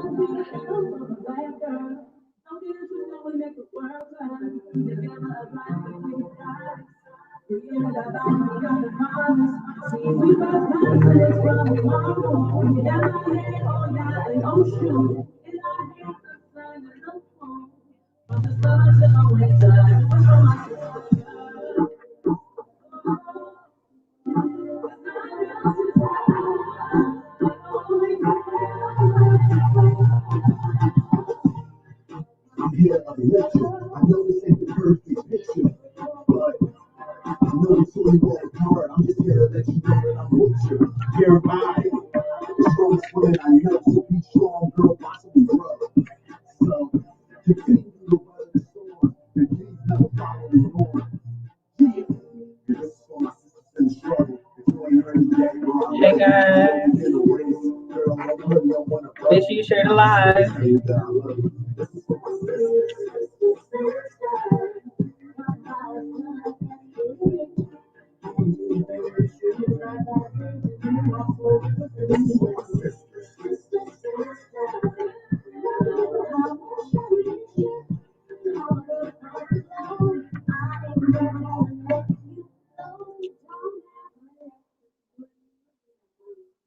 I'm here on a lecture. I know this ain't the perfect picture, but I know it's only work hard. I'm just here to let you know that I'm with you. Jeremiah, the strongest woman I know. So be strong, girl. Possibly brother. So continue to weather the storm, and please never follow the norm. Yeah, this is for my sisters in the struggle. If you ain't heard it yet, hey guys, make sure you share the live.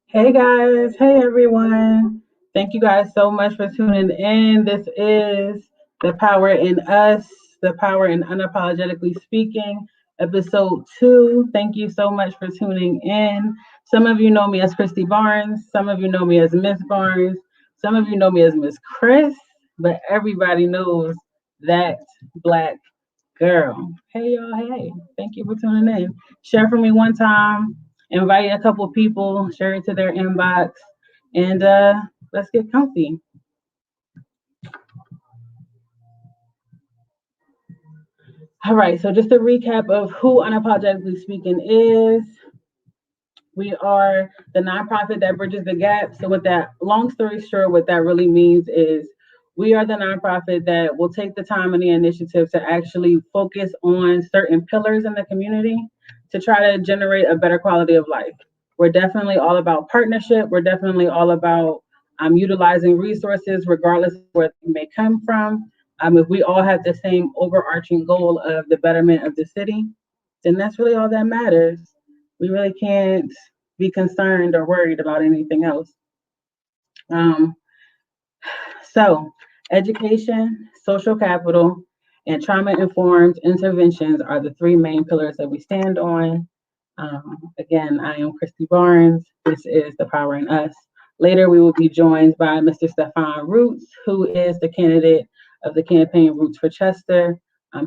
Hey guys, hey everyone. Thank you guys so much for tuning in. This is The Power in Us, The Power in Unapologetically Speaking, episode 2. Thank you so much for tuning in. Some of you know me as Christy Barnes, some of you know me as Miss Barnes, some of you know me as Miss Chris, but everybody knows that Black girl. Hey y'all, hey. Thank you for tuning in. Share for me one time. Invite a couple people, share it to their inbox, and let's get comfy. All right, so just a recap of who Unapologetically Speaking is. We are the nonprofit that bridges the gap. So, with that, long story short, what that really means is we are the nonprofit that will take the time and the initiative to actually focus on certain pillars in the community to try to generate a better quality of life. We're definitely all about partnership. We're definitely all about utilizing resources, regardless of where they may come from. If we all have the same overarching goal of the betterment of the city, then that's really all that matters. We really can't be concerned or worried about anything else. So, education, social capital, and trauma-informed interventions are the three main pillars that we stand on. Again, I am Christy Barnes. This is The Power in Us. Later, we will be joined by Mr. Stefan Roots, who is the candidate of the campaign Roots for Chester.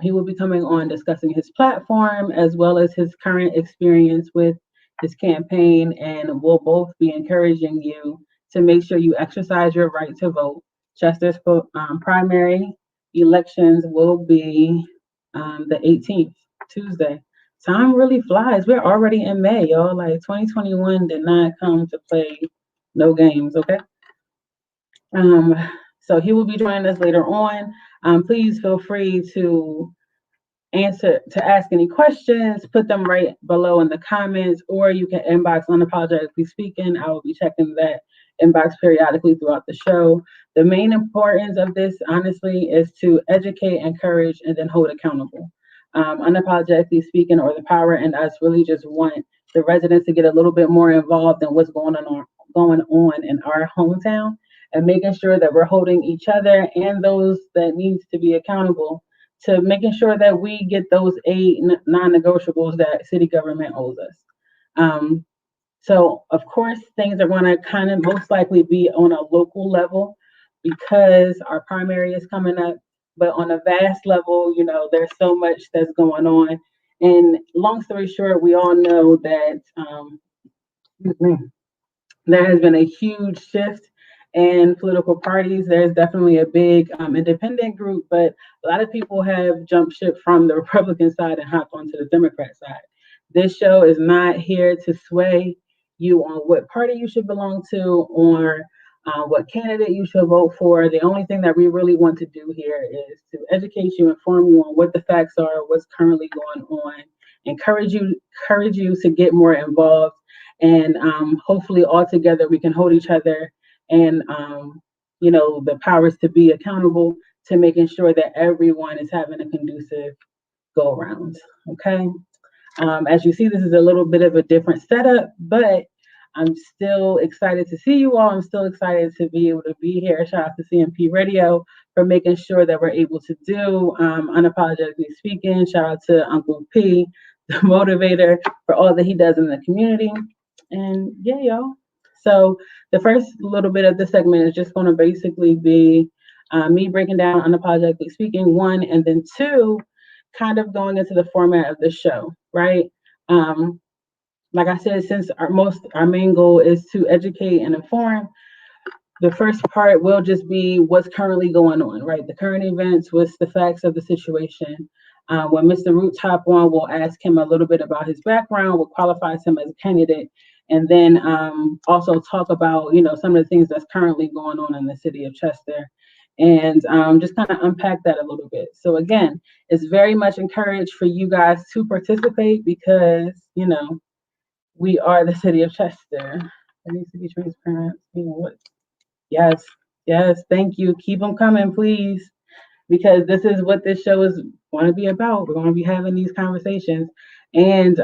He will be coming on discussing his platform as well as his current experience with his campaign, and we'll both be encouraging you to make sure you exercise your right to vote. Chester's primary elections will be the 18th, Tuesday. Time really flies. We're already in May, y'all. Like 2021 did not come to play no games, okay? So he will be joining us later on. Please feel free to ask any questions, put them right below in the comments, or you can inbox Unapologetically Speaking. I will be checking that inbox periodically throughout the show. The main importance of this, honestly, is to educate, encourage, and then hold accountable. Unapologetically Speaking, or The Power in Us, really just want the residents to get a little bit more involved in what's going on in our hometown, and making sure that we're holding each other and those that needs to be accountable to making sure that we get those 8 non-negotiables that city government owes us. So, of course, things are going to kind of most likely be on a local level because our primary is coming up. But on a vast level, there's so much that's going on. And long story short, we all know that there has been a huge shift in political parties. There's definitely a big independent group, but a lot of people have jumped ship from the Republican side and hopped onto the Democrat side. This show is not here to sway you on what party you should belong to or what candidate you should vote for. The only thing that we really want to do here is to educate you, inform you on what the facts are, what's currently going on, encourage you to get more involved, and hopefully all together we can hold each other and the powers to be accountable to making sure that everyone is having a conducive go around. Okay. As you see, this is a little bit of a different setup, but I'm still excited to see you all. I'm still excited to be able to be here. Shout out to CMP Radio for making sure that we're able to do unapologetically speaking. Shout out to Uncle P, the motivator, for all that he does in the community. And yeah, y'all. So the first little bit of the segment is just going to basically be me breaking down unapologetically speaking, one, and then two, kind of going into the format of the show, right? Um, like I said, since our main goal is to educate and inform, the first part will just be what's currently going on, right? The current events, what's the facts of the situation. When Mr. Root top on, we'll ask him a little bit about his background, what qualifies him as a candidate, and then also talk about, some of the things that's currently going on in the city of Chester, and just kind of unpack that a little bit. So again, it's very much encouraged for you guys to participate because, we are the city of Chester. There needs to be transparent. What? Yes, yes. Thank you. Keep them coming, please, because this is what this show is going to be about. We're going to be having these conversations, and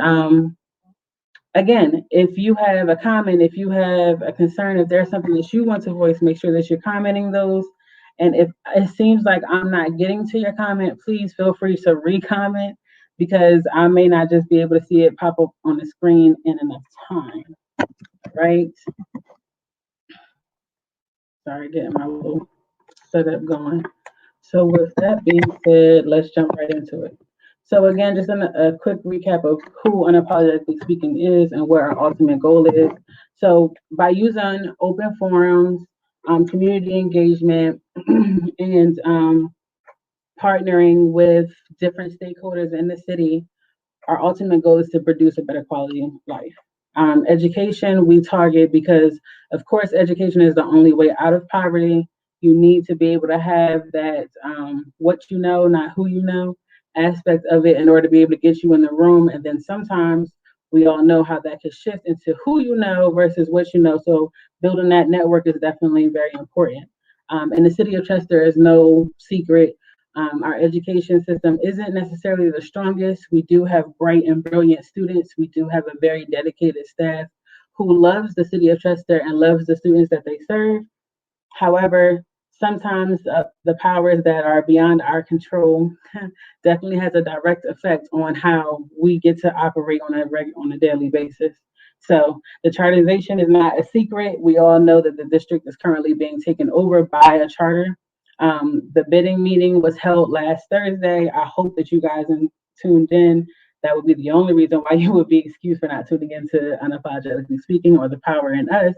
again, if you have a comment, if you have a concern, if there's something that you want to voice, make sure that you're commenting those. And if it seems like I'm not getting to your comment, please feel free to re-comment because I may not just be able to see it pop up on the screen in enough time, right? Sorry, getting my little setup going. So with that being said, let's jump right into it. So again, just a quick recap of who unapologetically speaking is and what our ultimate goal is. So by using open forums, community engagement, and partnering with different stakeholders in the city, our ultimate goal is to produce a better quality of life. Education, we target because, of course, education is the only way out of poverty. You need to be able to have that what you know, not who you know aspect of it in order to be able to get you in the room. And then sometimes we all know how that could shift into who you know versus what you know. So building that network is definitely very important. And the city of Chester is no secret. Our education system isn't necessarily the strongest. We do have bright and brilliant students. We do have a very dedicated staff who loves the city of Chester and loves the students that they serve. However, sometimes the powers that are beyond our control definitely has a direct effect on how we get to operate on a daily basis. So the charterization is not a secret. We all know that the district is currently being taken over by a charter. The bidding meeting was held last Thursday. I hope that you guys tuned in. That would be the only reason why you would be excused for not tuning into Unapologetically Speaking or The Power in Us.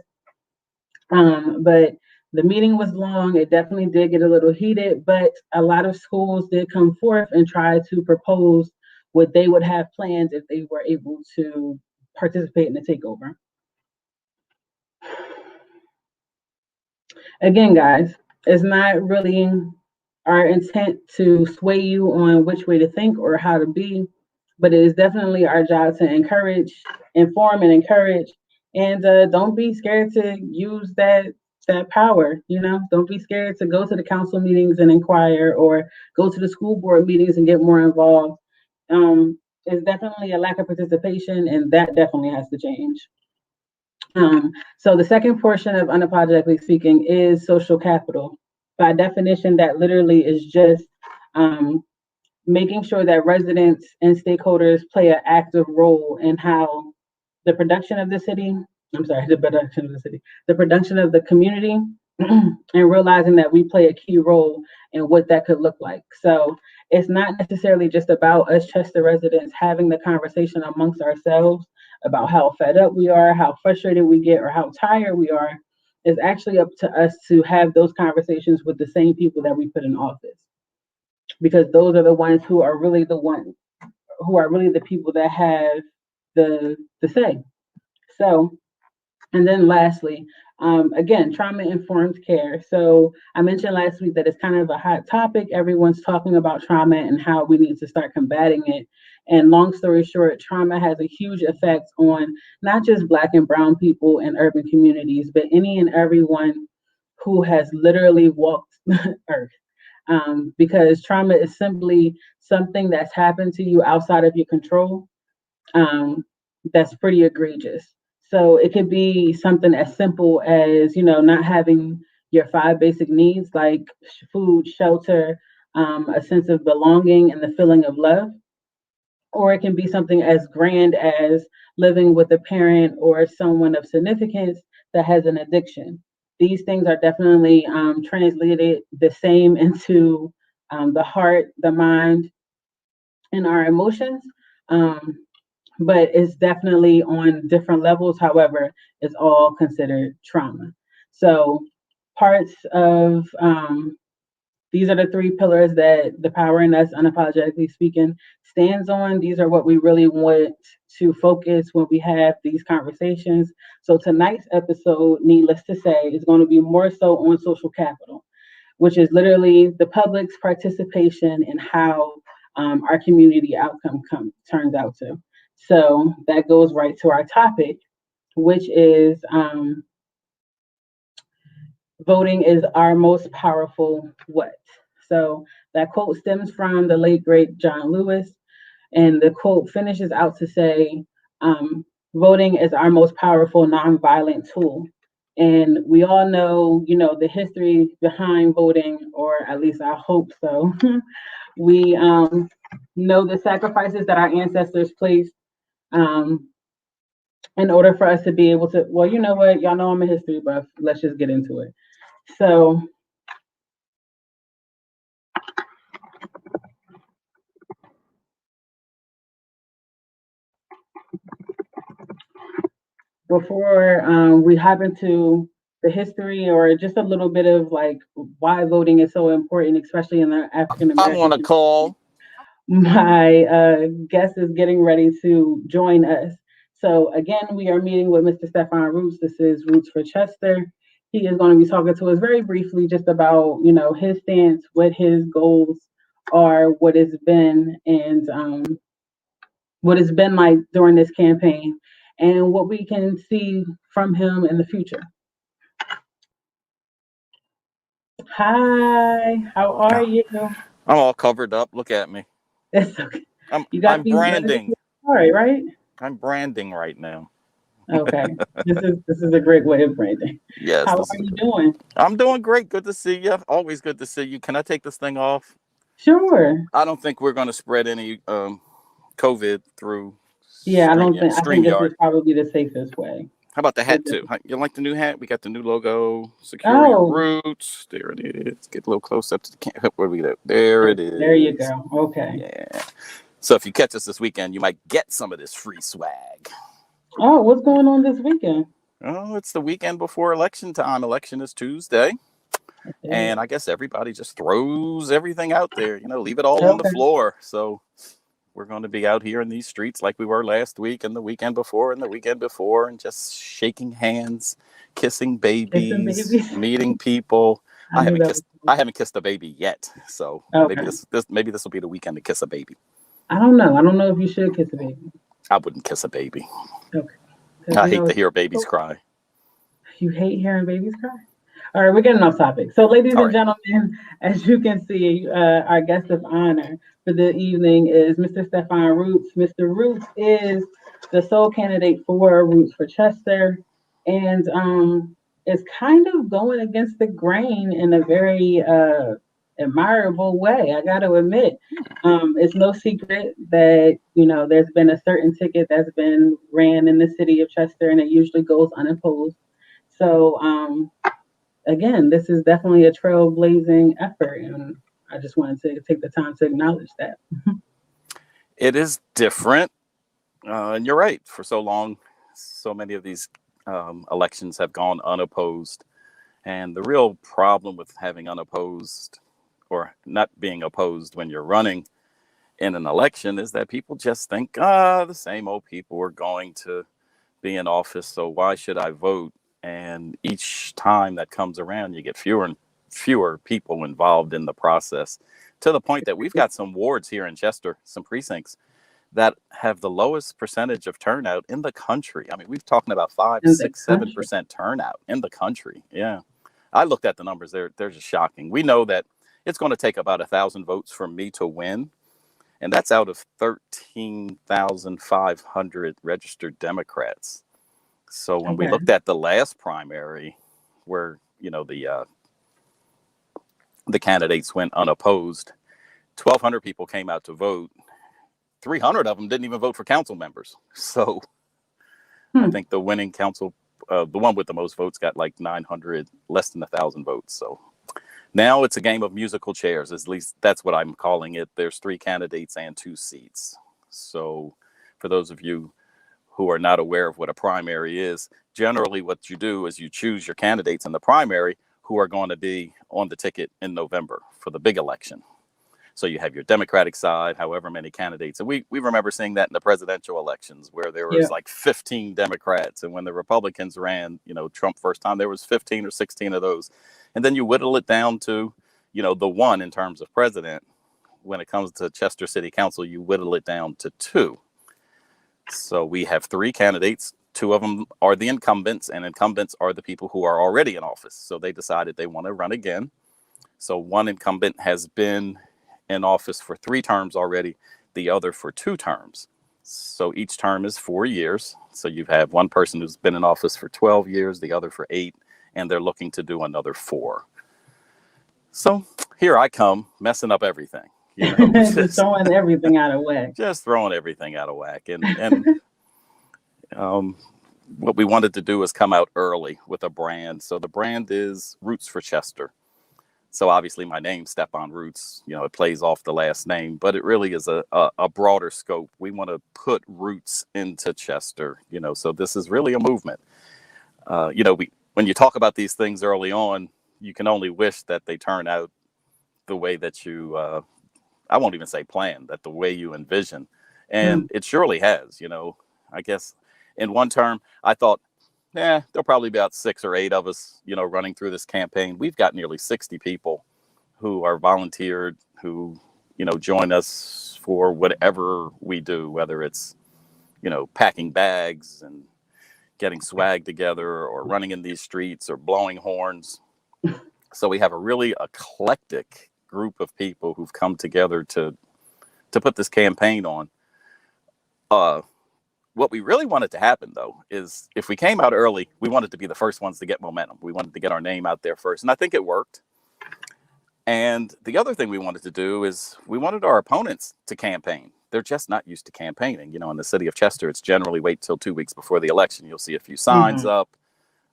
But the meeting was long. It definitely did get a little heated, but a lot of schools did come forth and try to propose what they would have plans if they were able to participate in the takeover. Again, guys, it's not really our intent to sway you on which way to think or how to be, but it is definitely our job to inform and encourage, and don't be scared to use that power. Don't be scared to go to the council meetings and inquire, or go to the school board meetings and get more involved. It's definitely a lack of participation, and that definitely has to change. So the second portion of unapologetically speaking is social capital. By definition, that literally is just making sure that residents and stakeholders play an active role in how the production of the city, the production of the community, and realizing that we play a key role in what that could look like. So it's not necessarily just about us Chester residents having the conversation amongst ourselves about how fed up we are, how frustrated we get, or how tired we are. It's actually up to us to have those conversations with the same people that we put in office, because those are the ones who are really the people that have the say. So, and then lastly, again, trauma-informed care. So I mentioned last week that it's kind of a hot topic. Everyone's talking about trauma and how we need to start combating it. And long story short, trauma has a huge effect on not just Black and Brown people in urban communities, but any and everyone who has literally walked earth. Because trauma is simply something that's happened to you outside of your control, um, that's pretty egregious. So it could be something as simple as, not having your five basic needs like food, shelter, a sense of belonging, and the feeling of love. Or it can be something as grand as living with a parent or someone of significance that has an addiction. These things are definitely translated the same into the heart, the mind, and our emotions. Um, but it's definitely on different levels. However, it's all considered trauma. So, parts of these are the three pillars that the Power in Us, unapologetically speaking, stands on. These are what we really want to focus when we have these conversations. So, tonight's episode, needless to say, is going to be more so on social capital, which is literally the public's participation in how our community outcome turns out to. So that goes right to our topic, which is voting is our most powerful what? So that quote stems from the late great John Lewis, and the quote finishes out to say, voting is our most powerful nonviolent tool. And we all know, the history behind voting, or at least I hope so. We know the sacrifices that our ancestors placed um, in order for us to be able to. Well, you know what? Y'all know I'm a history buff. Let's just get into it. So, before we hop into the history or just a little bit of like why voting is so important, especially in the African I'm American on a community, call. my guest is getting ready to join us. So again, we are meeting with Mr. Stefan Roots. This is Roots for Chester. He is going to be talking to us very briefly just about, his stance, what his goals are, what it's been, and what it's been like during this campaign, and what we can see from him in the future. Hi, how are I'm you? all covered up. Look at me. It's okay. I'm You got I'm these letters? branding. All right, right? I'm branding right now. Okay. This is a great way of branding. Yes, How this are is you good. doing? I'm doing great. Good to see you. Always good to see you. Can I take this thing off? Sure. I don't think we're going to spread any COVID through Yeah, I think this StreamYard. is probably the safest way. How about the With hat this. too? You like the new hat? We got the new logo. Secure your Oh, roots. There it is. Get a little close up to the camera. Where we go? There it there you is. go. Okay. Yeah. So if you catch us this weekend, you might get some of this free swag. Oh, what's going on this weekend? Oh, it's the weekend before election time. Election is Tuesday. It And is. I guess everybody just throws everything out there, leave it all on the Okay. floor. So we're going to be out here in these streets like we were last week and the weekend before and the weekend before and just shaking hands, kissing Kissing babies, babies. meeting people. I knew that was I coming. haven't kissed a baby yet. So maybe Okay. this will be the weekend to kiss a baby. I don't know. I don't know if you should kiss a baby. I wouldn't kiss a baby. Okay. Because I hate to hear babies cry. you hate hearing babies cry. All right, we're getting off topic. So, ladies All and right. gentlemen, as you can see, our guest of honor for the evening is Mr. Stefan Roots. Mr. Roots is the sole candidate for Roots for Chester, and is kind of going against the grain in a very admirable way. I got to admit, it's no secret that there's been a certain ticket that's been ran in the city of Chester, and it usually goes unopposed. So, again, this is definitely a trailblazing effort, and I just wanted to take the time to acknowledge that. It is different. And you're right. For so long, so many of these elections have gone unopposed. And the real problem with having unopposed or not being opposed when you're running in an election is that people just think, the same old people are going to be in office, so why should I vote? And each time that comes around, you get fewer and fewer people involved in the process to the point that we've got some wards here in Chester, some precincts that have the lowest percentage of turnout in the country. I mean, we've talking about five, In the six, seven country. percent turnout in the country. Yeah. I looked at the numbers. They're just shocking. We know that it's going to take about 1,000 votes for me to win. And that's out of 13,500 registered Democrats. So when we Okay. looked at the last primary where, the candidates went unopposed, 1,200 people came out to vote. 300 of them didn't even vote for council members. So I think the winning council, the one with the most votes, got like 900, less than 1,000 votes. So now it's a game of musical chairs. At least that's what I'm calling it. There's 3 candidates and 2 seats. So for those of you who are not aware of what a primary is, generally what you do is you choose your candidates in the primary who are going to be on the ticket in November for the big election. So you have your Democratic side, however many candidates. And we remember seeing that in the presidential elections where there was like 15 Democrats. And when the Republicans ran, Trump first time, there was 15 or 16 of those. And then you whittle it down to, the one in terms of president. When it comes to Chester City Council, you whittle it down to 2. So we have 3 candidates. 2 of them are the incumbents, and incumbents are the people who are already in office. So they decided they want to run again. So one incumbent has been in office for 3 terms already, the other for 2 terms. So each term is 4 years. So you have one person who's been in office for 12 years, the other for 8, and they're looking to do another 4. So here I come, messing up everything. Just throwing everything out of whack. Just throwing everything out of whack. And what we wanted to do is come out early with a brand. So the brand is Roots for Chester. So obviously my name, Stephon Roots, it plays off the last name, but it really is a broader scope. We want to put roots into Chester, so this is really a movement. When you talk about these things early on, you can only wish that they turn out the way that you, I won't even say plan, that the way you envision. And it surely has, I guess in one term, I thought, there'll probably be about 6 or 8 of us, running through this campaign. We've got nearly 60 people who are volunteered, who, join us for whatever we do, whether it's, packing bags and getting swag together or running in these streets or blowing horns. So we have a really eclectic group of people who've come together to put this campaign on. What we really wanted to happen, though, is if we came out early, we wanted to be the first ones to get momentum. We wanted to get our name out there first. And I think it worked. And the other thing we wanted to do is we wanted our opponents to campaign. They're just not used to campaigning. In the city of Chester, it's generally wait till 2 weeks before the election. You'll see a few signs up.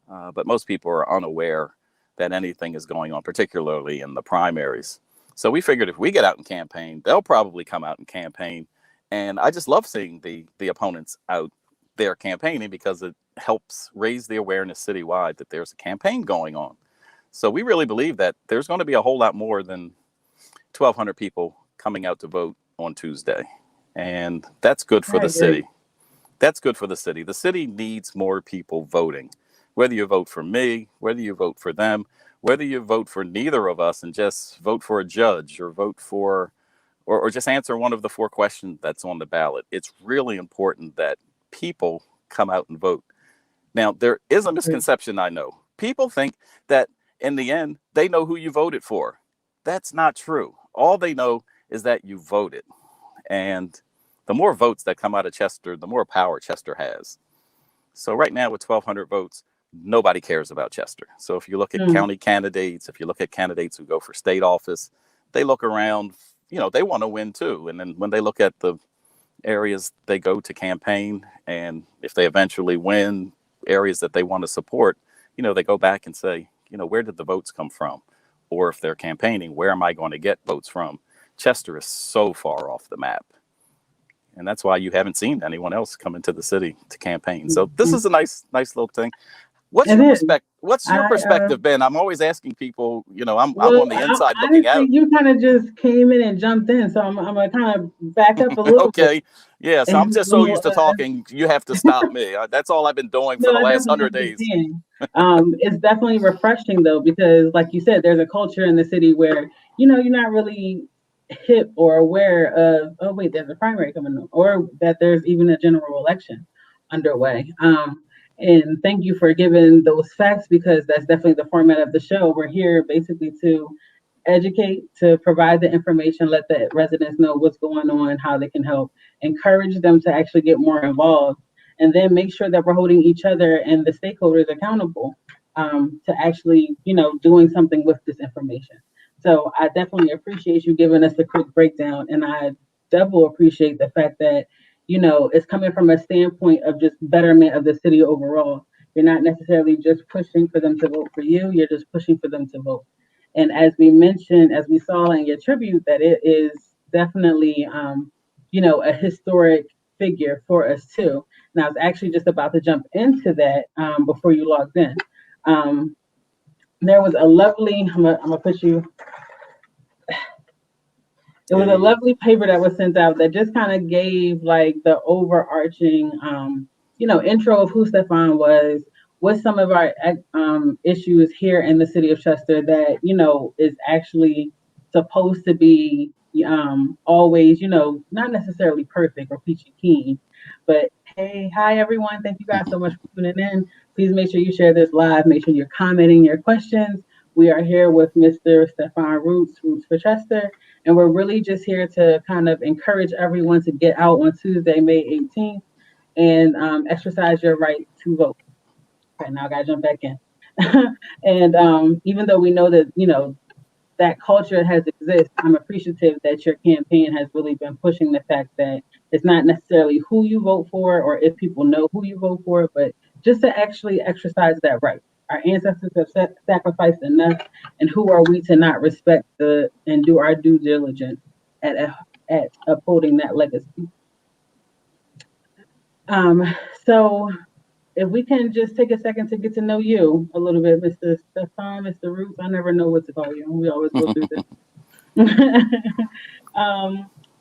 But most people are unaware that anything is going on, particularly in the primaries. So we figured if we get out and campaign, they'll probably come out and campaign. And I just love seeing the opponents out there campaigning because it helps raise the awareness citywide that there's a campaign going on. So we really believe that there's going to be a whole lot more than 1,200 people coming out to vote on Tuesday. And that's good for the city. That's good for the city. The city needs more people voting, whether you vote for me, whether you vote for them, whether you vote for neither of us and just vote for a judge or vote for or just answer one of the 4 questions that's on the ballot. It's really important that people come out and vote. Now, there is a misconception, I know. People think that in the end, they know who you voted for. That's not true. All they know is that you voted. And the more votes that come out of Chester, the more power Chester has. So right now with 1,200 votes, nobody cares about Chester. So if you look at county candidates, if you look at candidates who go for state office, they look around, they want to win too. And then when they look at the areas they go to campaign, and if they eventually win areas that they want to support, they go back and say, where did the votes come from? Or if they're campaigning, where am I going to get votes from? Chester is so far off the map. And that's why you haven't seen anyone else come into the city to campaign. So this is a nice little thing. What's your perspective, Ben? I'm always asking people, I'm on the inside looking out. You kind of just came in and jumped in. So I'm going to kind of back up a little bit. Okay. Yeah. So I'm just so used to talking. You have to stop me. That's all I've been doing for the last 100 days. It's definitely refreshing, though, because like you said, there's a culture in the city where, you're not really hip or aware of, oh, wait, there's a primary coming up, or that there's even a general election underway. And thank you for giving those facts because that's definitely the format of the show. We're here basically to educate, to provide the information, let the residents know what's going on, how they can help, encourage them to actually get more involved, and then make sure that we're holding each other and the stakeholders accountable to actually, doing something with this information. So I definitely appreciate you giving us a quick breakdown, and I double appreciate the fact that, it's coming from a standpoint of just betterment of the city overall. You're not necessarily just pushing for them to vote for you, you're just pushing for them to vote. And as we mentioned, as we saw in your tribute, that it is definitely, a historic figure for us too. And I was actually just about to jump into that before you logged in. Um, there was a lovely, I'm gonna put you, it was a lovely paper that was sent out that just kind of gave like the overarching, intro of who Stefan was, what some of our issues here in the city of Chester that, is actually supposed to be always, not necessarily perfect or peachy keen. But hey, hi everyone. Thank you guys so much for tuning in. Please make sure you share this live. Make sure you're commenting your questions. We are here with Mr. Stefan Roots, Roots for Chester. And we're really just here to kind of encourage everyone to get out on Tuesday, May 18th, and exercise your right to vote. Okay, now I gotta jump back in. And even though we know that, that culture has existed, I'm appreciative that your campaign has really been pushing the fact that it's not necessarily who you vote for or if people know who you vote for, but just to actually exercise that right. Our ancestors have sacrificed enough, and who are we to not respect and do our due diligence at upholding that legacy? So if we can just take a second to get to know you a little bit, Mr. Stefan, Mr. Roots. I never know what to call you. We always go through this.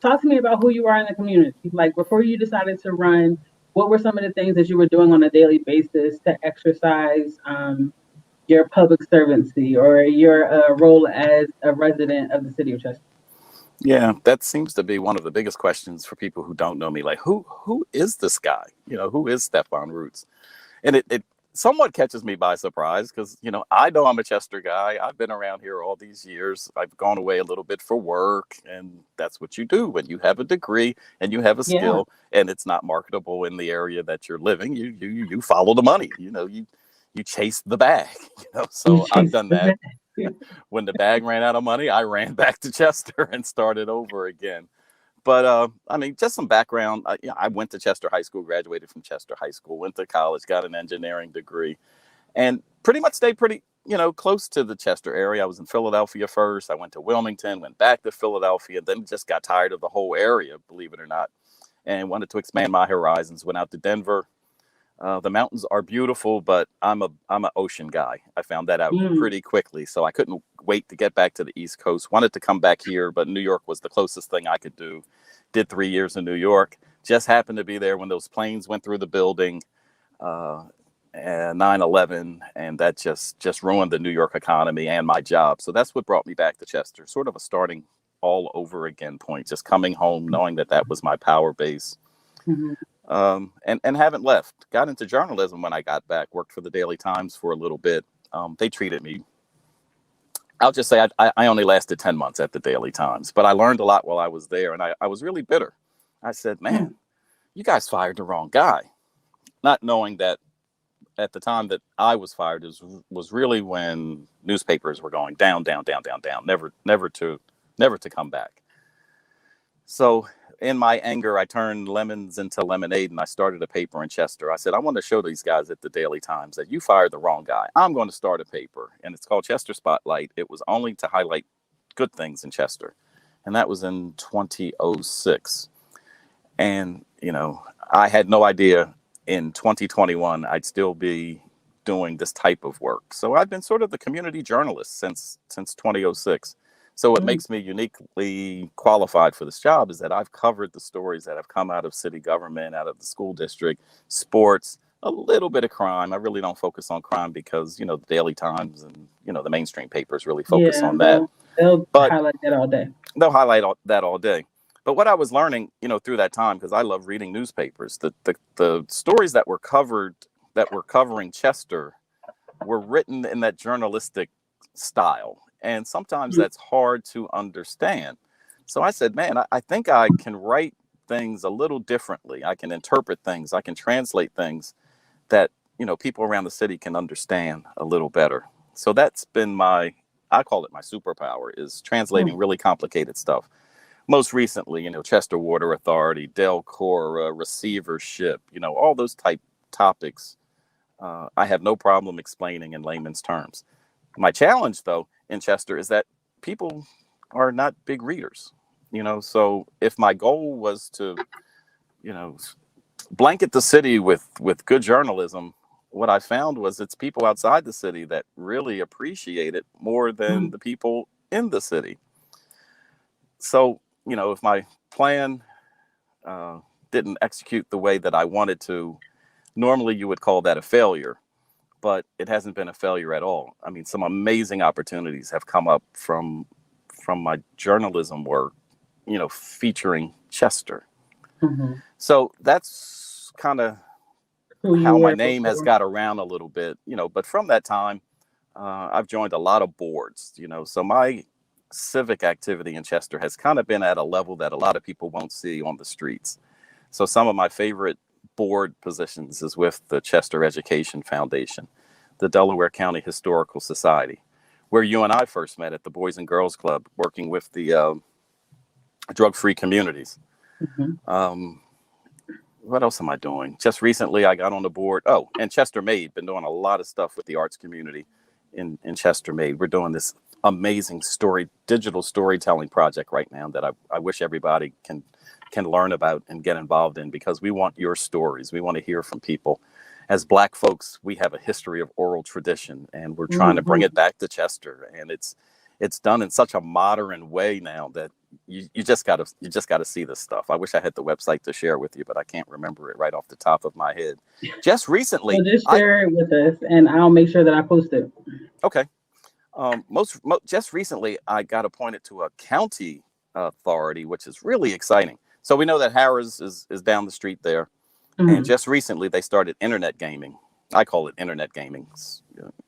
Talk to me about who you are in the community. Like before you decided to run, what were some of the things that you were doing on a daily basis to exercise your public servancy or your role as a resident of the city of Chester? Yeah, that seems to be one of the biggest questions for people who don't know me. Like, who is this guy? Who is Stefan Roots? And it somewhat catches me by surprise because, I know I'm a Chester guy. I've been around here all these years. I've gone away a little bit for work, and that's what you do when you have a degree and you have a skill and it's not marketable in the area that you're living. You follow the money. You chase the bag. So I've done that. When the bag ran out of money, I ran back to Chester and started over again. But just some background. I went to Chester High School, graduated from Chester High School, went to college, got an engineering degree, and pretty much stayed pretty, close to the Chester area. I was in Philadelphia first. I went to Wilmington, went back to Philadelphia, then just got tired of the whole area, believe it or not, and wanted to expand my horizons. Went out to Denver. The mountains are beautiful, but I'm an ocean guy. I found that out pretty quickly, so I couldn't wait to get back to the East Coast. Wanted to come back here, but New York was the closest thing I could do. Did 3 years in New York. Just happened to be there when those planes went through the building, and 9/11, and that just ruined the New York economy and my job. So that's what brought me back to Chester. Sort of a starting all over again point. Just coming home, knowing that was my power base. Mm-hmm. And haven't left. Got into journalism when I got back, worked for the Daily Times for a little bit. They treated me, I'll just say I only lasted 10 months at the Daily Times, but I learned a lot while I was there, and I was really bitter. I said, man, you guys fired the wrong guy. Not knowing that at the time that I was fired was really when newspapers were going down, down, down, down, down, never to come back. So in my anger, I turned lemons into lemonade, and I started a paper in Chester. I said, I want to show these guys at the Daily Times that you fired the wrong guy. I'm going to start a paper, and it's called Chester Spotlight. It was only to highlight good things in Chester, and that was in 2006. And, I had no idea in 2021 I'd still be doing this type of work. So I've been sort of the community journalist since 2006. So what makes me uniquely qualified for this job is that I've covered the stories that have come out of city government, out of the school district, sports, a little bit of crime. I really don't focus on crime because, the Daily Times and, the mainstream papers really focus on that. They'll highlight that all day. They'll highlight that all day. But what I was learning, through that time, because I love reading newspapers, the stories that were covered that were covering Chester were written in that journalistic style. And sometimes that's hard to understand. So I said, man, I think I can write things a little differently. I can interpret things. I can translate things that, people around the city can understand a little better. So that's been I call it my superpower, is translating really complicated stuff. Most recently, Chester Water Authority, Delcora, receivership, all those type topics. I have no problem explaining in layman's terms. My challenge, though, in Chester is that people are not big readers. So if my goal was to, blanket the city with good journalism, what I found was it's people outside the city that really appreciate it more than the people in the city. So, if my plan didn't execute the way that I wanted to, normally you would call that a failure, but it hasn't been a failure at all. I mean, some amazing opportunities have come up from my journalism work, featuring Chester. So that's kind of how my name has got around a little bit, but from that time, I've joined a lot of boards, so my civic activity in Chester has kind of been at a level that a lot of people won't see on the streets. So some of my favorite board positions is with the Chester Education Foundation, the Delaware County Historical Society, where you and I first met at the Boys and Girls Club, working with the drug-free communities. What else am I doing? Just recently, I got on the board. Oh, and Chester Made, been doing a lot of stuff with the arts community in Chester Made. We're doing this amazing digital storytelling project right now that I wish everybody can learn about and get involved in, because we want your stories. We want to hear from people. As Black folks, we have a history of oral tradition, and we're trying to bring it back to Chester. And it's done in such a modern way now that you just gotta see this stuff. I wish I had the website to share with you, but I can't remember it right off the top of my head. Just recently, so just share it with us, and I'll make sure that I post it. Okay. Just recently, I got appointed to a county authority, which is really exciting. So we know that Harrah's is down the street there, and just recently they started internet gaming. I call it internet gaming.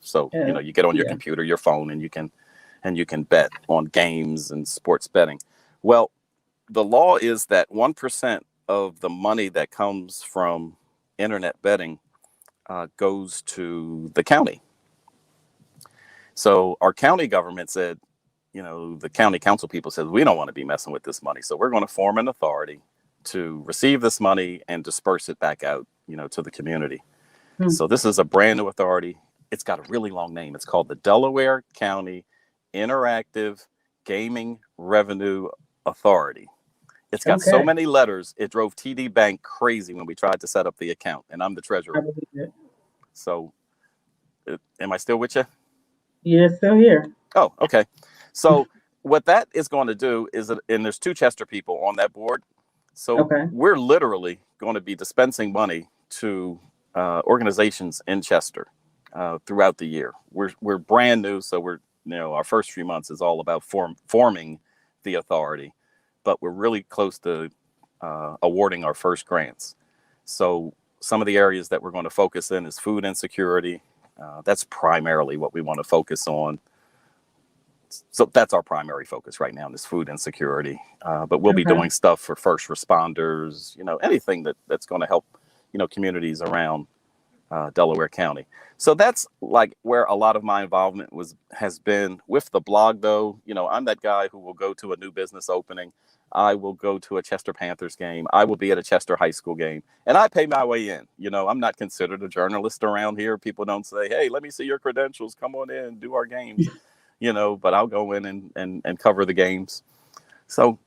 So you get on your computer, your phone, and you can bet on games and sports betting. Well, the law is that 1% of the money that comes from internet betting goes to the county. So our county government said, the county council people said, we don't want to be messing with this money. So we're going to form an authority to receive this money and disperse it back out, to the community. So this is a brand new authority. It's got a really long name. It's called the Delaware County Interactive Gaming Revenue Authority. It's got so many letters, it drove TD Bank crazy when we tried to set up the account, and I'm the treasurer. So am I still with you? You're still here. Oh, okay. So what that is going to do is, and there's 2 Chester people on that board. So we're literally going to be dispensing money to organizations in Chester throughout the year. We're brand new, so our first few months is all about forming the authority, but we're really close to awarding our first grants. So some of the areas that we're going to focus in is food insecurity. That's primarily what we want to focus on. So that's our primary focus right now, is food insecurity. But we'll be doing stuff for first responders, anything that's going to help, communities around Delaware County. So that's like where a lot of my involvement has been. With the blog, though, I'm that guy who will go to a new business opening. I will go to a Chester Panthers game. I will be at a Chester High School game, and I pay my way in. I'm not considered a journalist around here. People don't say, hey, let me see your credentials. Come on in, do our games, but I'll go in and cover the games. So,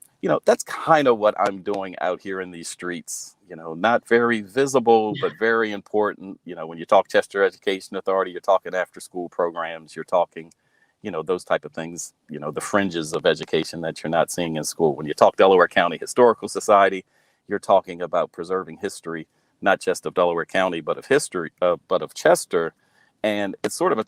that's kind of what I'm doing out here in these streets. Not very visible, but very important. When you talk Chester Education Authority, you're talking after school programs, you're talking, those type of things, the fringes of education that you're not seeing in school. When you talk Delaware County Historical Society, you're talking about preserving history, not just of Delaware County, but of Chester. And it's sort of a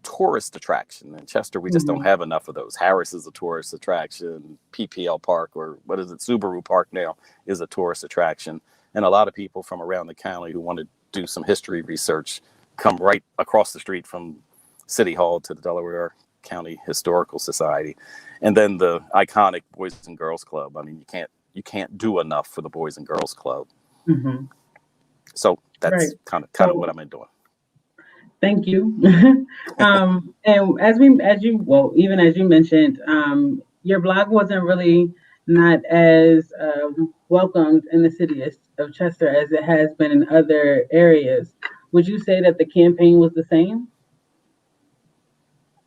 tourist attraction. In Chester, we just don't have enough of those. Harrah's is a tourist attraction. PPL Park, or what is it, Subaru Park now, is a tourist attraction. And a lot of people from around the county who want to do some history research, come right across the street from City Hall to the Delaware County Historical Society, and then the iconic Boys and Girls Club. I mean, you can't do enough for the Boys and Girls Club. Mm-hmm. So that's Right. kind of So- what I'm doing. Thank you. And even as you mentioned, your blog wasn't really not as welcomed in the city of Chester as it has been in other areas. Would you say that the campaign was the same?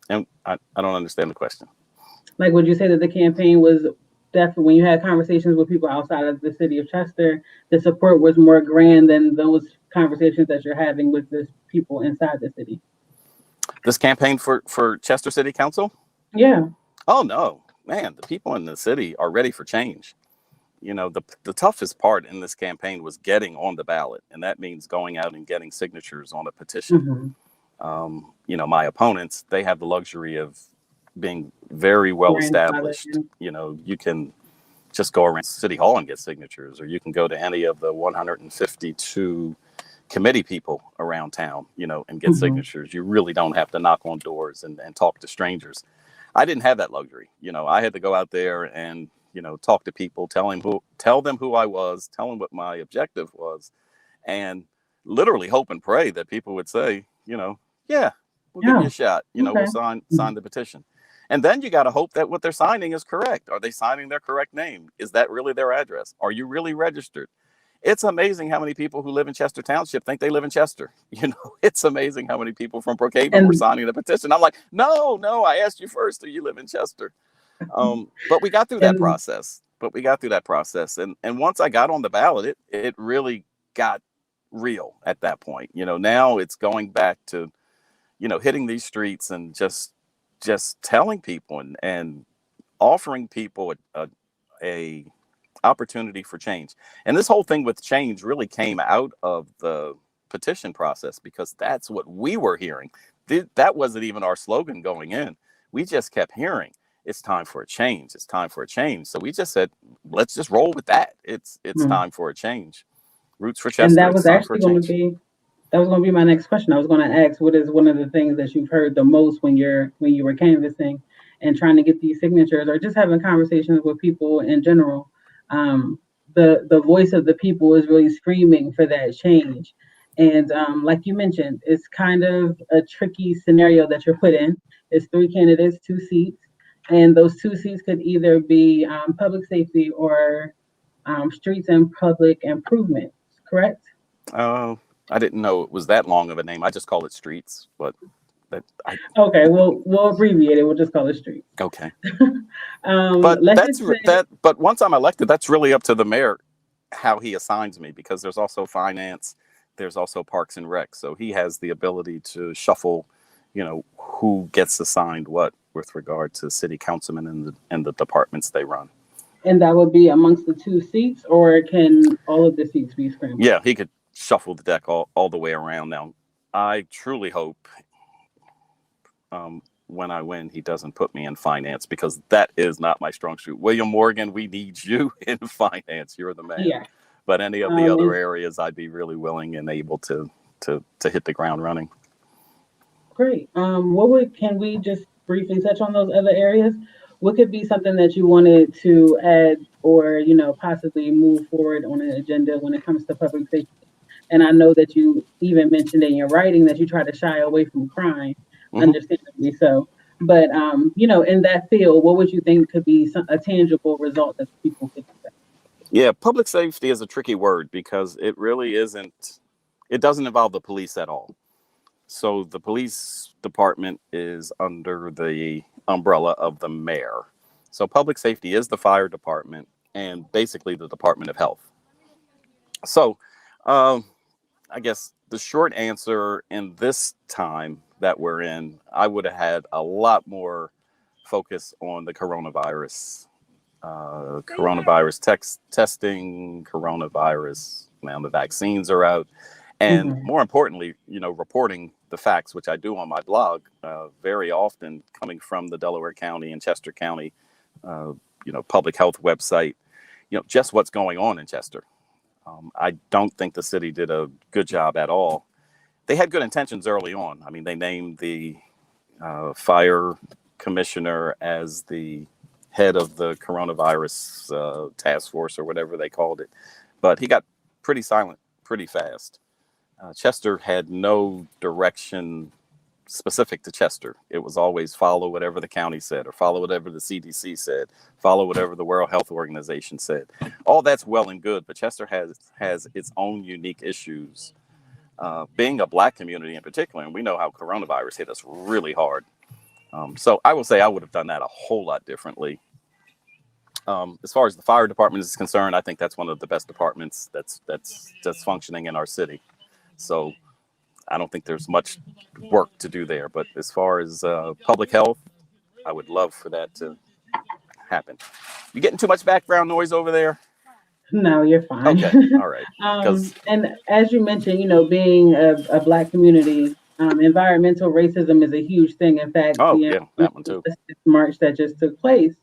And I don't understand the question. Like, would you say that the campaign was definitely, when you had conversations with people outside of the city of Chester, the support was more grand than those conversations that you're having with the people inside the city? This campaign for Chester City Council? Yeah. Oh no, man, the people in the city are ready for change. You know, the toughest part in this campaign was getting on the ballot, and that means going out and getting signatures on a petition. Mm-hmm. You know, my opponents, they have the luxury of being very well established. You know, you can just go around City Hall and get signatures, or you can go to any of the 152 committee people around town, you know, and get Mm-hmm. signatures. You really don't have to knock on doors and talk to strangers. I didn't have that luxury. You know, I had to go out there and, you know, talk to people, tell them who I was, tell them what my objective was, and literally hope and pray that people would say, you know, yeah, we'll give you a shot. You know, Okay. we'll sign the petition. And then you got to hope that what they're signing is correct. Are they signing their correct name? Is that really their address? Are you really registered? It's amazing how many people who live in Chester Township think they live in Chester. You know, it's amazing how many people from Brookhaven were signing the petition. I'm like, no, I asked you first, do you live in Chester? But we got through that process. And once I got on the ballot, it really got real at that point. You know, now it's going back to, you know, hitting these streets and just telling people and offering people a opportunity for change. And this whole thing with change really came out of the petition process, because that's what we were hearing. That wasn't even our slogan going in. We just kept hearing, it's time for a change. It's time for a change. So we just said, let's just roll with that. It's time for a change. Roots for Chester. And that was actually going to be my next question. I was going to ask, what is one of the things that you've heard the most when you were canvassing and trying to get these signatures, or just having conversations with people in general? The voice of the people is really screaming for that change. And like you mentioned, it's kind of a tricky scenario that you're put in. It's 3 candidates, 2 seats, and those 2 seats could either be public safety or streets and public improvements, correct? I didn't know it was that long of a name. I just call it streets, but okay, we'll abbreviate it. We'll just call it streets. Okay. But but once I'm elected, that's really up to the mayor how he assigns me, because there's also finance, there's also Parks and Rec, so he has the ability to shuffle, you know, who gets assigned what with regard to city councilmen and the departments they run. And that would be amongst the 2 seats, or can all of the seats be scrambled? Yeah, he could shuffle the deck all the way around. Now, I truly hope when I win, he doesn't put me in finance, because that is not my strong suit. William Morgan, we need you in finance. You're the man. Yeah. But any of the other areas, I'd be really willing and able to hit the ground running. Great. Can we just briefly touch on those other areas? What could be something that you wanted to add, or, you know, possibly move forward on an agenda when it comes to public safety? And I know that you even mentioned in your writing that you try to shy away from crime, understandably so. But, you know, in that field, what would you think could be a tangible result that people could expect? Yeah, public safety is a tricky word, because it really isn't, it doesn't involve the police at all. So the police department is under the umbrella of the mayor. So public safety is the fire department and basically the Department of Health. So I guess the short answer in this time that we're in, I would have had a lot more focus on the coronavirus, testing, coronavirus. Now the vaccines are out. And more importantly, you know, reporting the facts, which I do on my blog very often, coming from the Delaware County and Chester County, you know, public health website, you know, just what's going on in Chester. I don't think the city did a good job at all. They had good intentions early on. I mean, they named the fire commissioner as the head of the coronavirus task force or whatever they called it, but he got pretty silent pretty fast. Chester had no direction specific to Chester. It was always follow whatever the county said, or follow whatever the CDC said, follow whatever the World Health Organization said. All that's well and good, but Chester has its own unique issues. Being a Black community in particular, and we know how coronavirus hit us really hard. So I will say I would have done that a whole lot differently. As far as the fire department is concerned, I think that's one of the best departments that's functioning in our city. So I don't think there's much work to do there. But as far as public health, I would love for that to happen. You getting too much background noise over there? No, you're fine. Okay, all right. And as you mentioned, being a Black community, environmental racism is a huge thing. In fact, yeah, that one too. The march that just took place,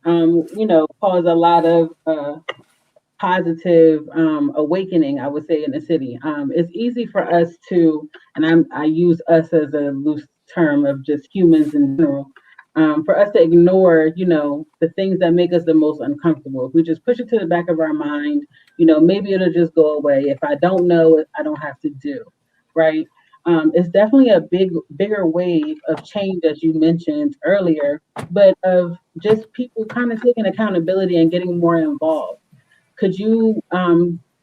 caused a lot of positive awakening, I would say, in the city. It's easy for us to, and I use us as a loose term of just humans in general, for us to ignore, the things that make us the most uncomfortable. If we just push it to the back of our mind, maybe it'll just go away. If I don't know it, I don't have to do, right? It's definitely a bigger wave of change, as you mentioned earlier, but of just people kind of taking accountability and getting more involved. Could you,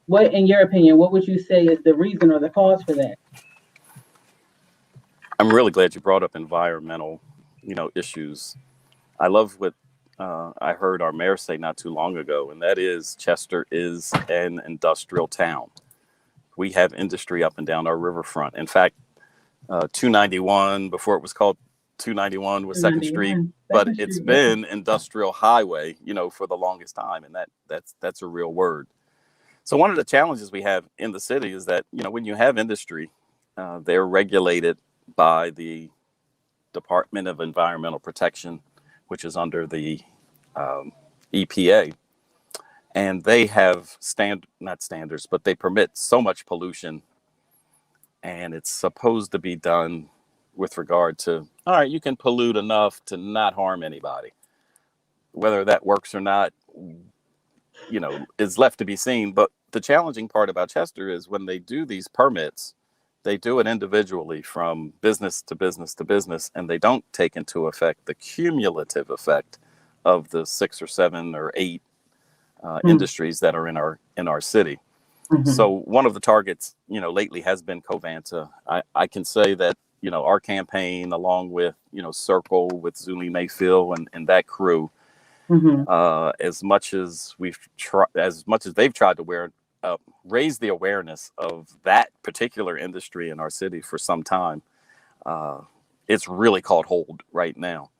what, in your opinion, what would you say is the reason or the cause for that? I'm really glad you brought up environmental, issues. I love what I heard our mayor say not too long ago, and that is Chester is an industrial town. We have industry up and down our riverfront. In fact, 291, before it was called 291, was Second Street, but it's been industrial highway, for the longest time, and that's a real word. So one of the challenges we have in the city is that when you have industry, they're regulated by the Department of Environmental Protection, which is under the EPA, and they have not standards, but they permit so much pollution, and it's supposed to be done with regard to, all right, you can pollute enough to not harm anybody. Whether that works or not, is left to be seen. But the challenging part about Chester is when they do these permits, they do it individually from business to business to business, and they don't take into effect the cumulative effect of the 6 or 7 or 8 industries that are in our city. Mm-hmm. So one of the targets, lately has been Covanta. I can say that, our campaign, along with, Circle with Zuli Mayfield and that crew, mm-hmm. As much as they've tried to raise the awareness of that particular industry in our city for some time, it's really caught hold right now.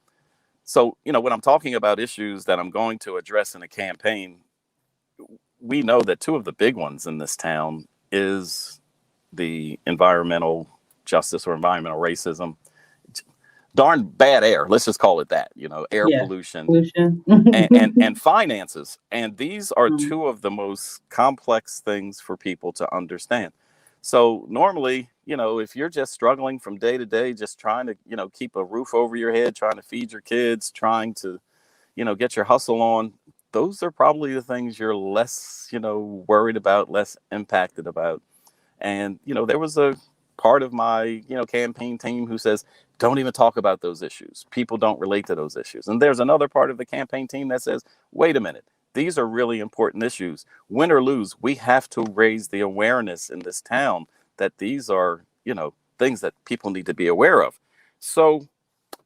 So, when I'm talking about issues that I'm going to address in a campaign, we know that 2 of the big ones in this town is the environmental justice or environmental racism, darn bad air. Let's just call it that, air pollution and finances. And these are 2 of the most complex things for people to understand. So normally, if you're just struggling from day to day, just trying to, keep a roof over your head, trying to feed your kids, trying to, get your hustle on, those are probably the things you're less, worried about, less impacted about. And, there was a part of my, campaign team who says, don't even talk about those issues. People don't relate to those issues. And there's another part of the campaign team that says, wait a minute, these are really important issues. Win or lose, we have to raise the awareness in this town that these are, things that people need to be aware of. So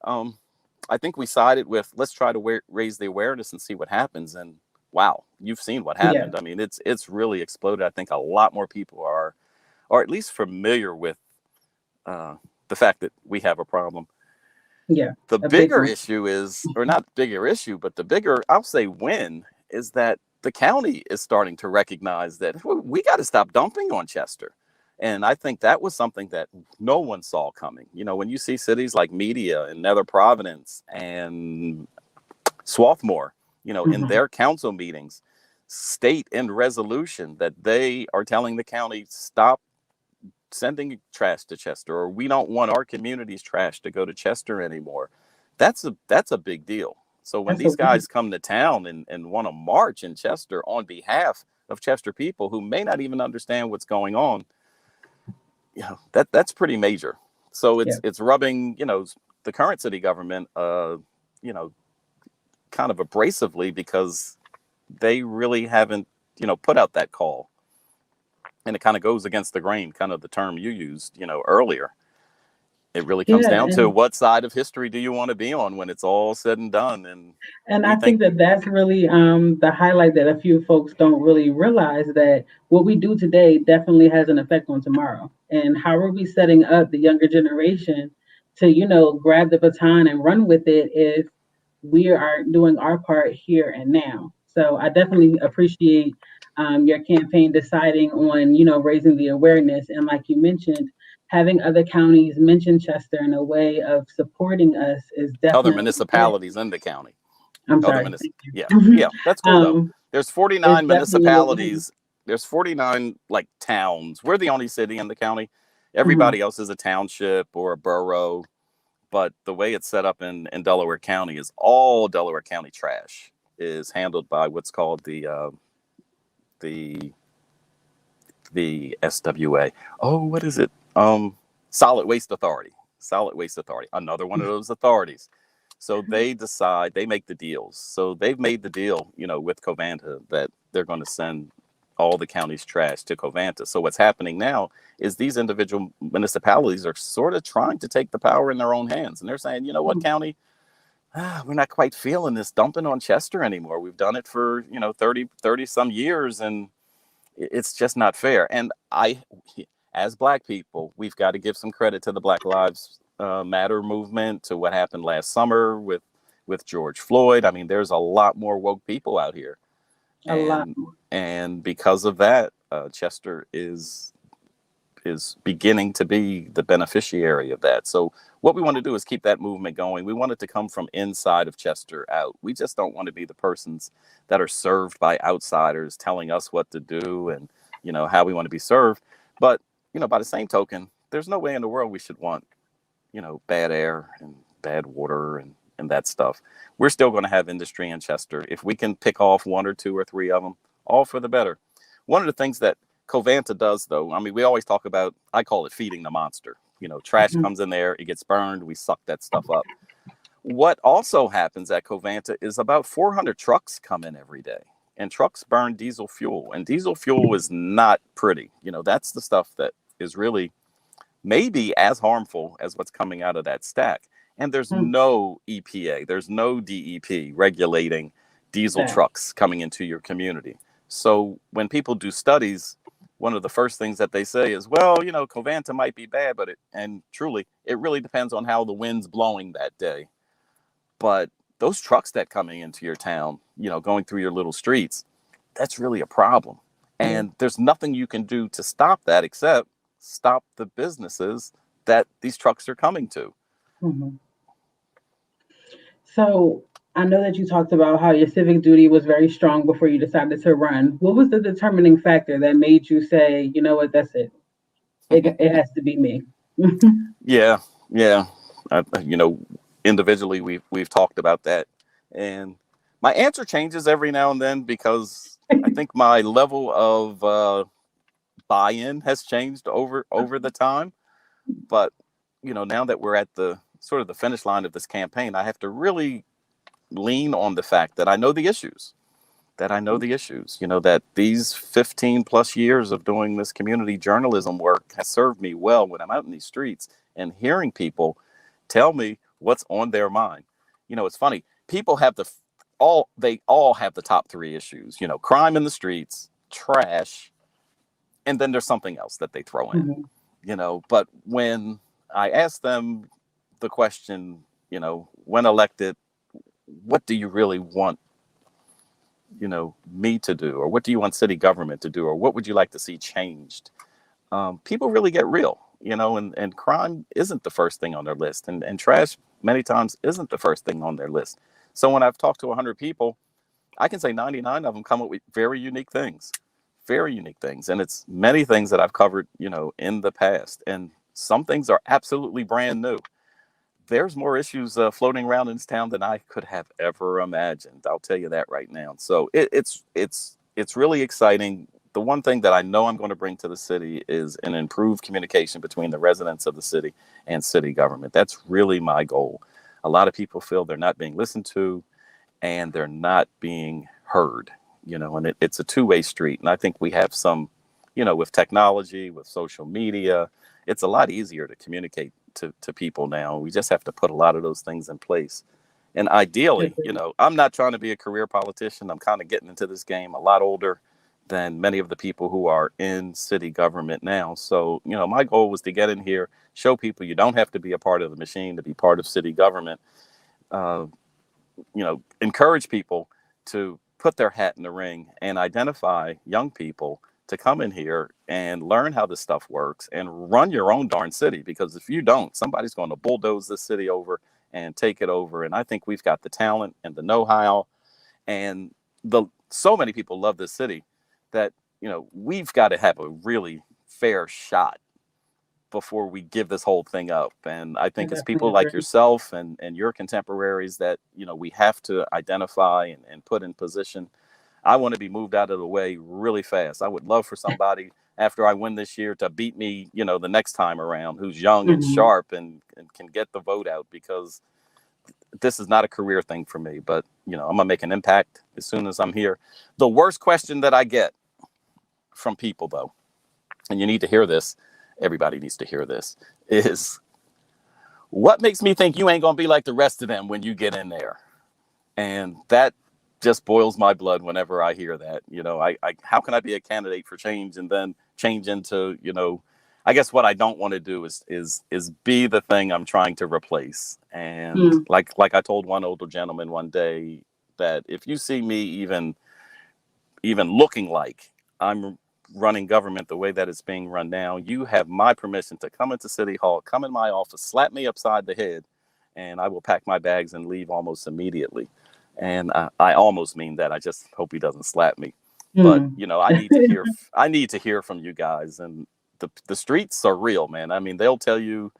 I think we sided with, let's try to raise the awareness and see what happens. And wow, you've seen what happened. Yeah. I mean, it's really exploded. I think a lot more people are at least familiar with the fact that we have a problem. Yeah. The bigger issue is, or not bigger issue, but the bigger, I'll say win, is that the county is starting to recognize that we got to stop dumping on Chester. And I think that was something that no one saw coming. When you see cities like Media and Nether Providence and Swarthmore, mm-hmm. in their council meetings, state in resolution that they are telling the county, stop sending trash to Chester, or we don't want our community's trash to go to Chester anymore. That's a big deal. So when That's a these guys come to town and want to march in Chester on behalf of Chester people who may not even understand what's going on, that's pretty major. So it's rubbing, the current city government, kind of abrasively, because they really haven't, put out that call. And it kind of goes against the grain, kind of the term you used, earlier. It really comes down to what side of history do you want to be on when it's all said and done. And I think that's really the highlight that a few folks don't really realize, that what we do today definitely has an effect on tomorrow. And how are we setting up the younger generation to, grab the baton and run with it if we are doing our part here and now? So I definitely appreciate your campaign deciding on, raising the awareness. And like you mentioned, having other counties mention Chester in a way of supporting us is definitely other municipalities in the county. I'm sorry. Yeah, that's cool though. There's 49 it's municipalities. There's 49 like towns. We're the only city in the county. Everybody else is a township or a borough. But the way it's set up in Delaware County is all Delaware County trash is handled by what's called the SWA. Oh, what is it? Solid Waste Authority. Another one of those authorities. So they decide, they make the deals. So they've made the deal, with Covanta, that they're going to send all the county's trash to Covanta. So what's happening now is these individual municipalities are sort of trying to take the power in their own hands. And they're saying, you know what, county, we're not quite feeling this dumping on Chester anymore. We've done it for, 30 some years, and it's just not fair. And as Black people, we've got to give some credit to the Black Lives Matter movement, to what happened last summer with George Floyd. I mean, there's a lot more woke people out here. And because of that, Chester is beginning to be the beneficiary of that. So what we want to do is keep that movement going. We want it to come from inside of Chester out. We just don't want to be the persons that are served by outsiders telling us what to do and, how we want to be served. But, by the same token, there's no way in the world we should want, bad air and bad water and that stuff. We're still going to have industry in Chester. If we can pick off one or two or three of them, all for the better. One of the things that Covanta does, though, I mean, we always talk about, I call it feeding the monster. Trash comes in there, it gets burned, we suck that stuff up. What also happens at Covanta is about 400 trucks come in every day, and trucks burn diesel fuel, and diesel fuel is not pretty. That's the stuff that is really maybe as harmful as what's coming out of that stack. And there's no EPA, there's no DEP regulating diesel trucks coming into your community. So when people do studies, one of the first things that they say is, well, Covanta might be bad, but truly, it really depends on how the wind's blowing that day. But those trucks that coming into your town, going through your little streets, that's really a problem. And there's nothing you can do to stop that except stop the businesses that these trucks are coming to. So I know that you talked about how your civic duty was very strong before you decided to run. What was the determining factor that made you say, you know what, that's it? It has to be me. Yeah. Individually, we've talked about that, and my answer changes every now and then because I think my level of buy-in has changed over the time. But now that we're at the sort of the finish line of this campaign, I have to really lean on the fact that I know the issues, that these 15 plus years of doing this community journalism work has served me well when I'm out in these streets and hearing people tell me what's on their mind. It's funny. People have they all have the top three issues, crime in the streets, trash, and then there's something else that they throw in, but when I ask them the question, when elected, what do you really want, me to do? Or what do you want city government to do? Or what would you like to see changed? People really get real, and crime isn't the first thing on their list. And trash many times isn't the first thing on their list. So when I've talked to 100 people, I can say 99 of them come up with very unique things, and it's many things that I've covered, in the past, and some things are absolutely brand new. There's more issues floating around in this town than I could have ever imagined. I'll tell you that right now. So it's really exciting. The one thing that I know I'm going to bring to the city is an improved communication between the residents of the city and city government. That's really my goal. A lot of people feel they're not being listened to and they're not being heard, and it's a two-way street. And I think we have some, with technology, with social media, it's a lot easier to communicate to people now. We just have to put a lot of those things in place. And ideally, I'm not trying to be a career politician. I'm kind of getting into this game a lot older than many of the people who are in city government now. So, my goal was to get in here, show people you don't have to be a part of the machine to be part of city government. Encourage people to put their hat in the ring and identify young people to come in here and learn how this stuff works and run your own darn city. Because if you don't, somebody's going to bulldoze this city over and take it over. And I think we've got the talent and the know-how, and so many people love this city that, we've got to have a really fair shot before we give this whole thing up. And I think it's people like yourself and your contemporaries that, we have to identify and put in position. I want to be moved out of the way really fast. I would love for somebody after I win this year to beat me, the next time around, who's young and sharp and can get the vote out, because this is not a career thing for me. But, I'm going to make an impact as soon as I'm here. The worst question that I get from people, though, and you need to hear this, everybody needs to hear this, is what makes me think you ain't going to be like the rest of them when you get in there? And that just boils my blood whenever I hear that. How can I be a candidate for change and then change into, I guess what I don't want to do is be the thing I'm trying to replace. And like I told one older gentleman one day, that if you see me even looking like I'm running government the way that it's being run now, you have my permission to come into City Hall, come in my office, slap me upside the head, and I will pack my bags and leave almost immediately. And I almost mean that. I just hope he doesn't slap me. But I need to hear from you guys. And the streets are real, man. I mean, they'll tell you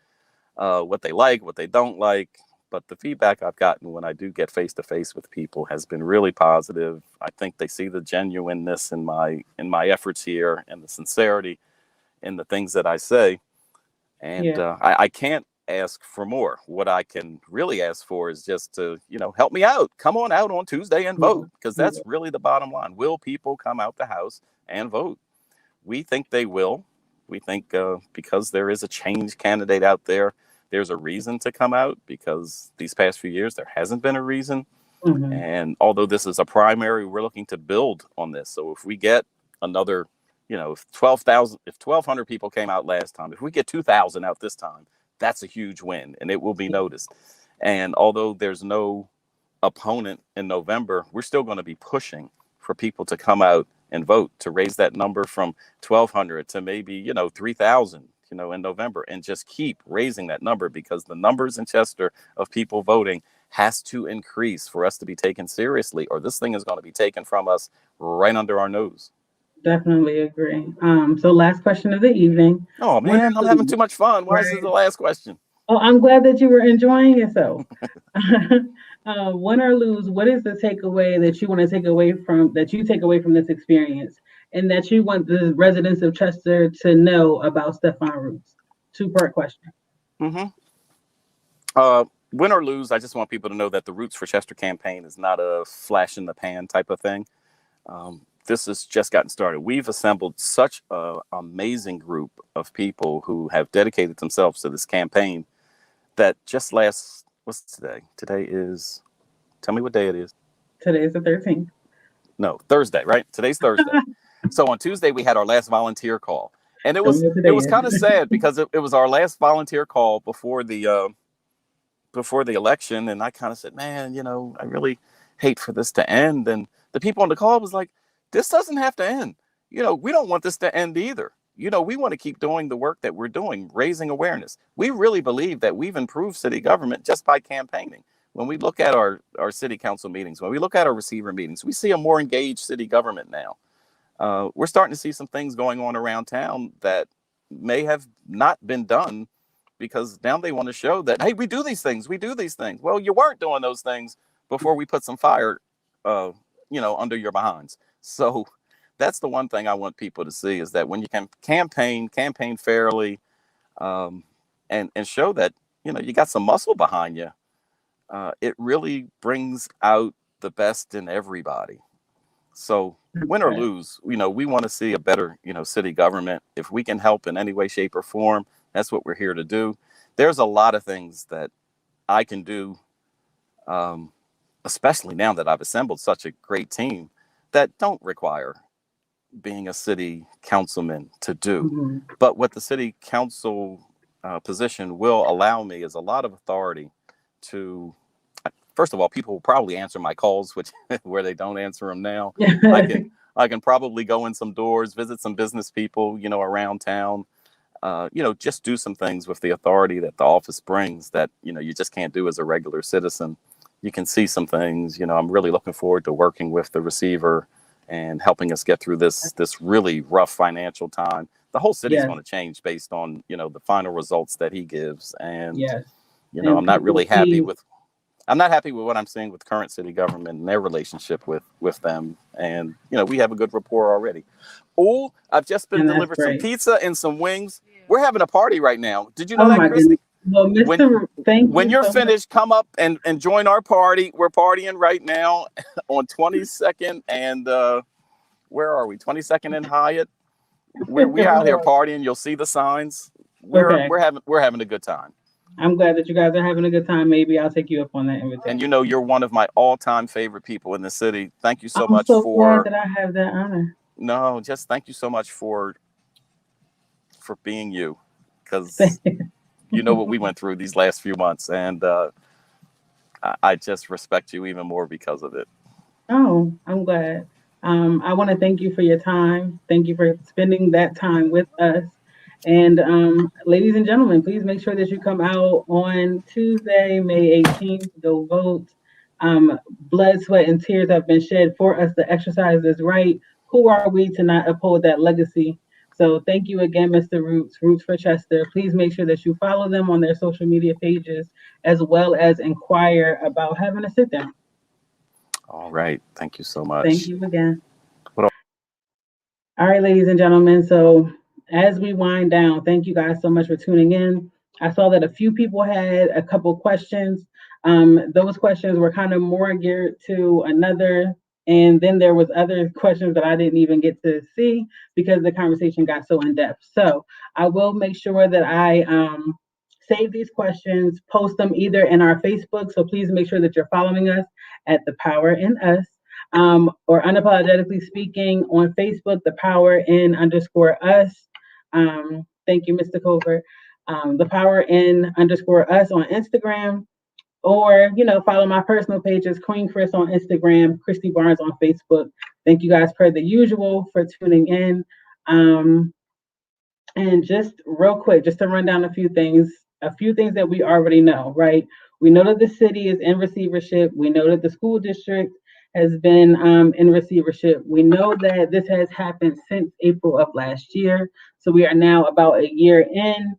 what they like, what they don't like. But the feedback I've gotten when I do get face to face with people has been really positive. I think they see the genuineness in my efforts here and the sincerity in the things that I say. And I can't ask for more. What I can really ask for is just to, help me out. Come on out on Tuesday and vote, because that's really the bottom line. Will people come out the house and vote? We think they will. We think because there is a change candidate out there, there's a reason to come out, because these past few years, there hasn't been a reason. And although this is a primary, we're looking to build on this. So if we get another, if 1,200 people came out last time, if we get 2,000 out this time, that's a huge win, and it will be noticed. And although there's no opponent in November, we're still going to be pushing for people to come out and vote, to raise that number from 1,200 to maybe, 3,000, in November, and just keep raising that number, because the numbers in Chester of people voting has to increase for us to be taken seriously, or this thing is going to be taken from us right under our nose. Definitely agree. So last question of the evening. Oh man, I'm having too much fun. Why is this the last question? Oh, I'm glad that you were enjoying yourself. Win or lose, what is the takeaway that you want to take away from this experience, and that you want the residents of Chester to know about Stefan Roots? Two-part question. Win or lose, I just want people to know that the Roots for Chester campaign is not a flash in the pan type of thing. This has just gotten started. We've assembled such an amazing group of people who have dedicated themselves to this campaign that just what's today? Today is, tell me what day it is. Today's the 13th. No, Thursday, right? Today's Thursday. So on Tuesday, we had our last volunteer call. And it was kind of sad, because it was our last volunteer call before the election. And I kind of said, man, I really hate for this to end. And the people on the call was like, this doesn't have to end. We don't want this to end either. We want to keep doing the work that we're doing, raising awareness. We really believe that we've improved city government just by campaigning. when we look at our city council meetings, when we look at our receiver meetings, we see a more engaged city government now. We're starting to see some things going on around town that may have not been done, because now they want to show that, hey, we do these things. Well, you weren't doing those things before we put some fire, under your behinds. So that's the one thing I want people to see, is that when you can campaign fairly, and show that, you got some muscle behind you, it really brings out the best in everybody. So win or lose, we want to see a better, city government. If we can help in any way, shape, or form, that's what we're here to do. There's a lot of things that I can do, especially now that I've assembled such a great team, that don't require being a city councilman to do. Mm-hmm. But what the city council position will allow me is a lot of authority to, first of all, people will probably answer my calls, which where they don't answer them now. I can probably go in some doors, visit some business people, around town, just do some things with the authority that the office brings that, you just can't do as a regular citizen. You can see some things. I'm really looking forward to working with the receiver and helping us get through this really rough financial time. The whole city's going to change based on, the final results that he gives. And, I'm not really happy with what I'm seeing with current city government and their relationship with them. And, we have a good rapport already. Oh, I've just been delivered some pizza and some wings. We're having a party right now. Did you know that, Christy? Well, when you're finished, come up and join our party. We're partying right now on 22nd and where are we? 22nd and Hyatt. We're out here partying. You'll see the signs. We're having a good time. I'm glad that you guys are having a good time. Maybe I'll take you up on that invitation. And you're one of my all-time favorite people in the city. Thank you so much for glad that I have that honor. No, just thank you so much for being you, because you know what we went through these last few months, and I just respect you even more because of it. Oh, I'm glad. I want to thank you for your time. Thank you for spending that time with us. And ladies and gentlemen, please make sure that you come out on Tuesday, May 18th. Go vote. Blood, sweat, and tears have been shed for us to exercise this right. Who are we to not uphold that legacy? So thank you again, Mr. Roots for Chester. Please make sure that you follow them on their social media pages, as well as inquire about having a sit down. All right. Thank you so much. Thank you again. All right, ladies and gentlemen. So as we wind down, thank you guys so much for tuning in. I saw that a few people had a couple questions. Those questions were kind of more geared to another, and then there was other questions that I didn't even get to see because the conversation got so in depth. So I will make sure that I save these questions, post them either in our Facebook. So please make sure that you're following us at The Power in Us, or Unapologetically Speaking on Facebook, The Power in _us. Thank you, Mr. Covert. The Power in _us on Instagram, or follow my personal pages, Queen Chris on Instagram, Christy Barnes on Facebook. Thank you guys per the usual for tuning in. And just real quick, just to run down a few things that we already know, right? We know that the city is in receivership. We know that the school district has been in receivership. We know that this has happened since April of last year. So we are now about a year in.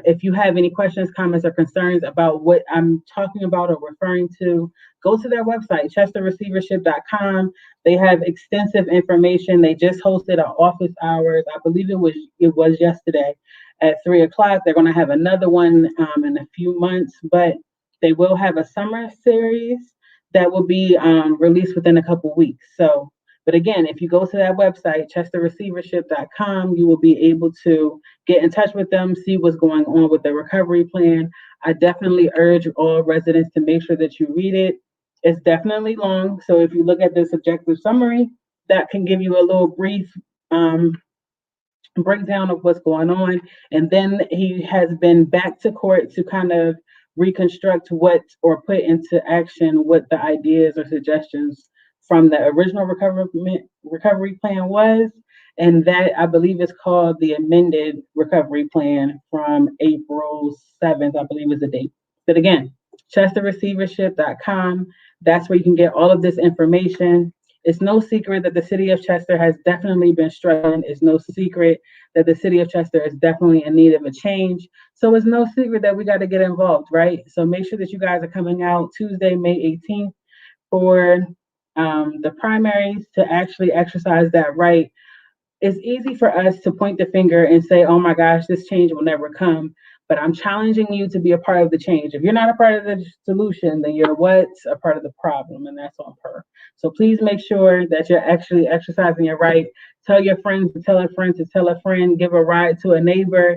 If you have any questions, comments, or concerns about what I'm talking about or referring to, go to their website, chesterreceivership.com. They have extensive information. They just hosted our office hours. I believe it was yesterday at 3:00. They're going to have another one in a few months, but they will have a summer series that will be released within a couple weeks. So, but again, if you go to that website, chesterreceivership.com, you will be able to get in touch with them, see what's going on with the recovery plan. I definitely urge all residents to make sure that you read it. It's definitely long. So if you look at this objective summary, that can give you a little brief breakdown of what's going on. And then he has been back to court to kind of reconstruct or put into action what the ideas or suggestions from the original recovery plan was. And that, I believe, is called the amended recovery plan from April 7th, I believe is the date. But again, ChesterReceivership.com. That's where you can get all of this information. It's no secret that the city of Chester has definitely been struggling. It's no secret that the city of Chester is definitely in need of a change. So it's no secret that we got to get involved, right? So make sure that you guys are coming out Tuesday, May 18th for the primaries to actually exercise that right. It's easy for us to point the finger and say, oh my gosh, this change will never come. But I'm challenging you to be a part of the change. If you're not a part of the solution, then you're what's a part of the problem, and that's on her. So please make sure that you're actually exercising your right. Tell your friends to tell a friend to tell a friend, give a ride to a neighbor.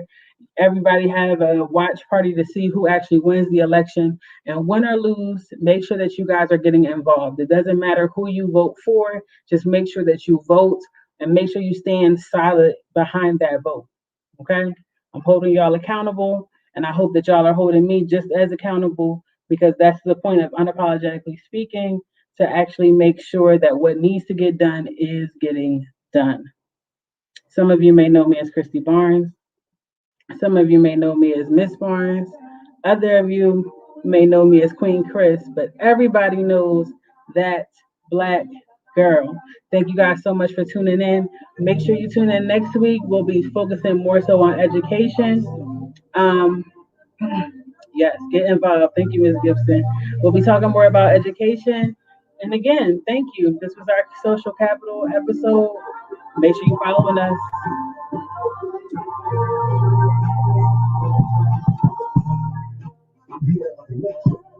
Everybody have a watch party to see who actually wins the election. And win or lose, make sure that you guys are getting involved. It doesn't matter who you vote for, just make sure that you vote and make sure you stand solid behind that vote. Okay? I'm holding y'all accountable, and I hope that y'all are holding me just as accountable because that's the point of unapologetically speaking, to actually make sure that what needs to get done is getting done. Some of you may know me as Christy Barnes. Some of you may know me as Miss Barnes. Other of you may know me as Queen Chris, but everybody knows that Black girl. Thank you guys so much for tuning in. Make sure you tune in next week. We'll be focusing more so on education. Um, yes, get involved. Thank you, Ms. Gibson. We'll be talking more about education. And again, thank you. This was our social capital episode. Make sure you're following us.